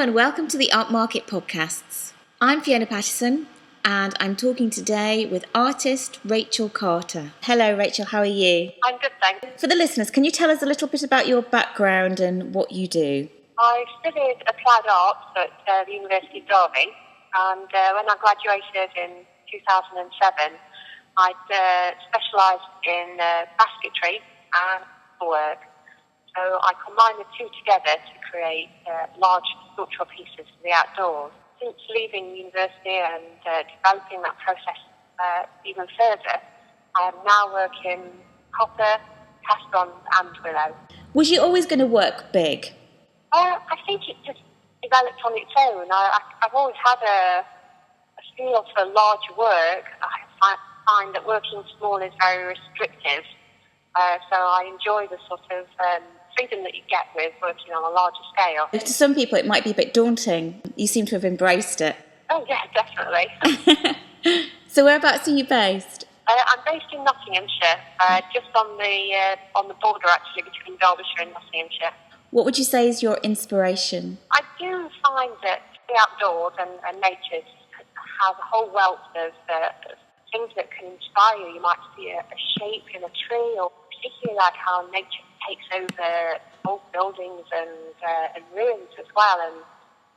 and welcome to the Art Market Podcasts. I'm Fiona Patterson and I'm talking today with artist Rachel Carter. Hello Rachel, how are you? I'm good, thanks. For the listeners, can you tell us a little bit about your background and what you do? I studied applied arts at the University of Derby, and when I graduated in 2007, I'd specialised in basketry and work. So I combined the two together to create large sculptural pieces for the outdoors. Since leaving university and developing that process even further, I am now working copper, cast bronze and willow. Was you always going to work big? I think it just developed on its own. I've always had a feel for large work. I find that working small is very restrictive, so I enjoy the sort of freedom that you get with working on a larger scale. To some people it might be a bit daunting. You seem to have embraced it. Oh yeah, definitely. So whereabouts are you based? I'm based in Nottinghamshire, just on the border actually between Derbyshire and Nottinghamshire. What would you say is your inspiration? I do find that the outdoors and nature has a whole wealth of things that can inspire you. You might see a shape in a tree, or particularly like how nature takes over old buildings and ruins as well. And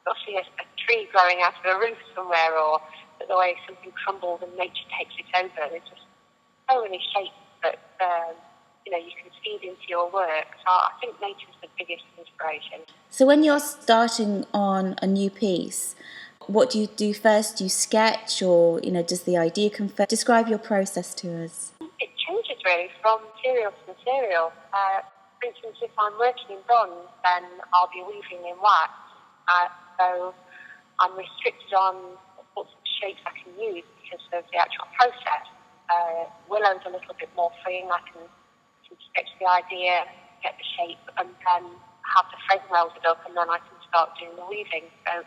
you'll see a tree growing out of a roof somewhere, or the way something crumbles and nature takes it over. There's just so many shapes that you can feed into your work. So I think nature's the biggest inspiration. So when you're starting on a new piece, what do you do first? Do you sketch, or does the idea come first? Describe your process to us. It changes really from material to material. For instance, if I'm working in bronze, then I'll be weaving in wax. So I'm restricted on what sorts of shapes I can use because of the actual process. Willow's a little bit more freeing. I can sketch the idea, get the shape, and then have the frame welded up, and then I can start doing the weaving. So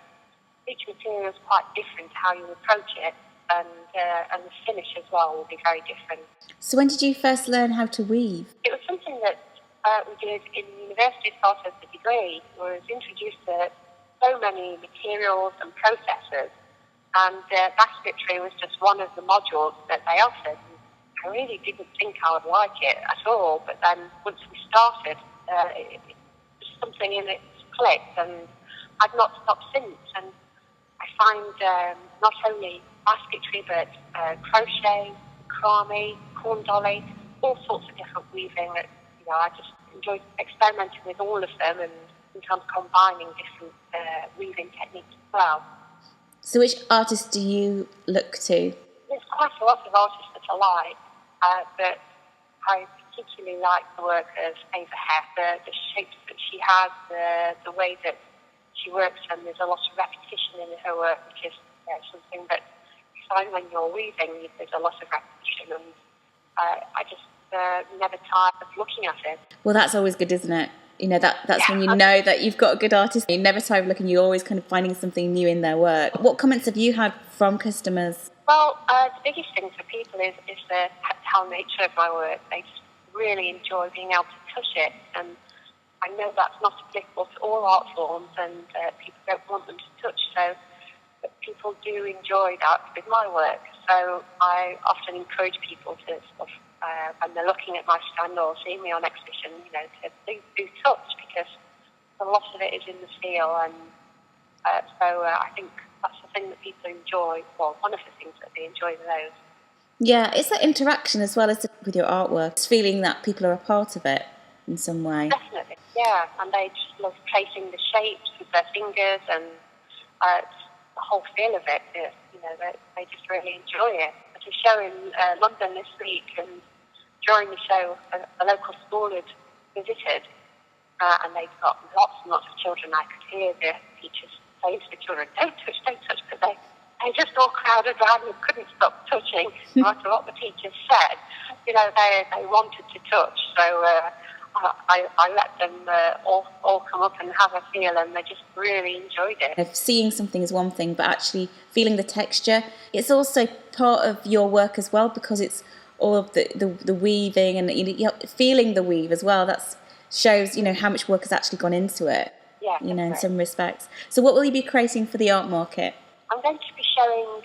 each material is quite different how you approach it, and the finish as well will be very different. So when did you first learn how to weave? It was something that we did in university as part of the degree. We was introduced to so many materials and processes, and basketry was just one of the modules that they offered. I really didn't think I would like it at all, but then once we started, something in it clicked, and I've not stopped since. And I find not only basketry, but crochet, macrame, corn dolly, all sorts of different weaving that I just enjoy experimenting with all of them, and sometimes combining different weaving techniques as well. So which artists do you look to? There's quite a lot of artists that I like, but I particularly like the work of Ava Hess, the shapes that she has, the way that she works, and there's a lot of repetition in her work, which is something that you find when you're weaving. There's a lot of repetition, and I just never tire of looking at it. Well, that's always good, isn't it? That's when you know that you've got a good artist. You never tire of looking. You're always kind of finding something new in their work. What comments have you had from customers? Well, the biggest thing for people is the tactile nature of my work. They just really enjoy being able to touch it, and I know that's not applicable to all art forms, and people don't want them to touch, but people do enjoy that with my work. So I often encourage people to when they're looking at my stand or seeing me on exhibition, to do touch, because a lot of it is in the feel, and so I think that's the thing that people enjoy. Well, one of the things that they enjoy the most. Yeah, it's that interaction as well as with your artwork. It's feeling that people are a part of it in some way. Definitely, yeah, and they just love tracing the shapes with their fingers, and the whole feel of it. They just really enjoy it. There's a show in London this week, and during the show, a local school had visited, and they've got lots and lots of children. I could hear the teachers say to the children, don't touch, but they just all crowded around and couldn't stop touching, no matter what the teachers said. They wanted to touch, so I let them all come up and have a feel, and they just really enjoyed it. Seeing something is one thing, but actually feeling the texture, it's also part of your work as well, because it's all of the weaving, and feeling the weave as well. That shows how much work has actually gone into it. Yeah, in some respects. So what will you be creating for the art market? I'm going to be showing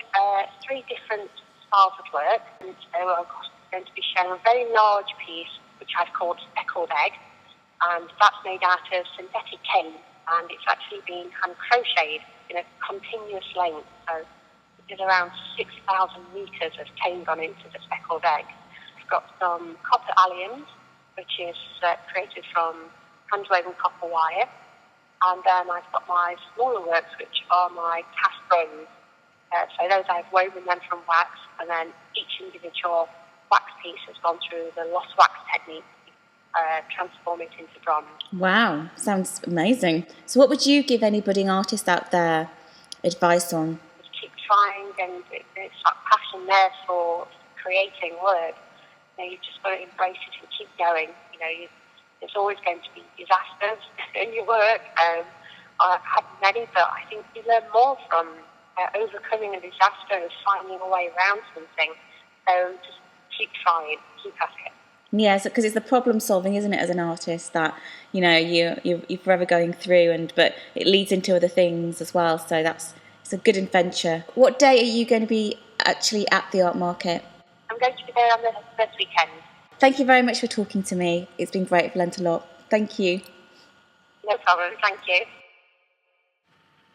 3 different styles of work. And so I'm going to be showing a very large piece, which I've called Speckled Egg, and that's made out of synthetic cane, and it's actually been hand crocheted in a continuous length. So there's around 6,000 metres of cane gone into the Speckled Egg. I've got some copper alliums, which is created from hand-woven copper wire. And then I've got my smaller works, which are my cast bronze. So those I've woven them from wax, and then each individual wax piece has gone through the lost wax technique, transform it into bronze. Wow, sounds amazing. So what would you give any budding artist out there advice on? Just keep trying, and it's that passion there for creating work. You've just got to embrace it and keep going. There's always going to be disasters in your work. I've had many, but I think you learn more from overcoming a disaster and finding a way around something. So just keep trying, keep at it. Yes, because it's the problem solving, isn't it, as an artist, that you're forever going through, but it leads into other things as well. So it's a good adventure. What day are you going to be actually at the art market? I'm going to be there on the first weekend. Thank you very much for talking to me. It's been great. I've learnt a lot. Thank you. No problem. Thank you.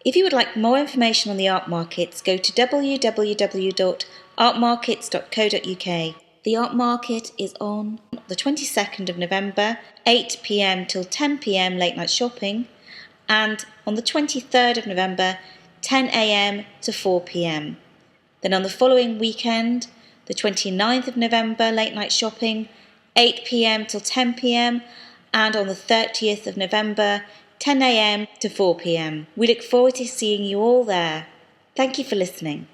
If you would like more information on the art markets, go to www.artmarkets.co.uk. The art market is on the 22nd of November, 8 p.m. till 10 p.m. late night shopping, and on the 23rd of November, 10 a.m. to 4 p.m. Then on the following weekend, the 29th of November, late night shopping, 8 p.m. till 10 p.m. and on the 30th of November, 10 a.m. to 4 p.m. We look forward to seeing you all there. Thank you for listening.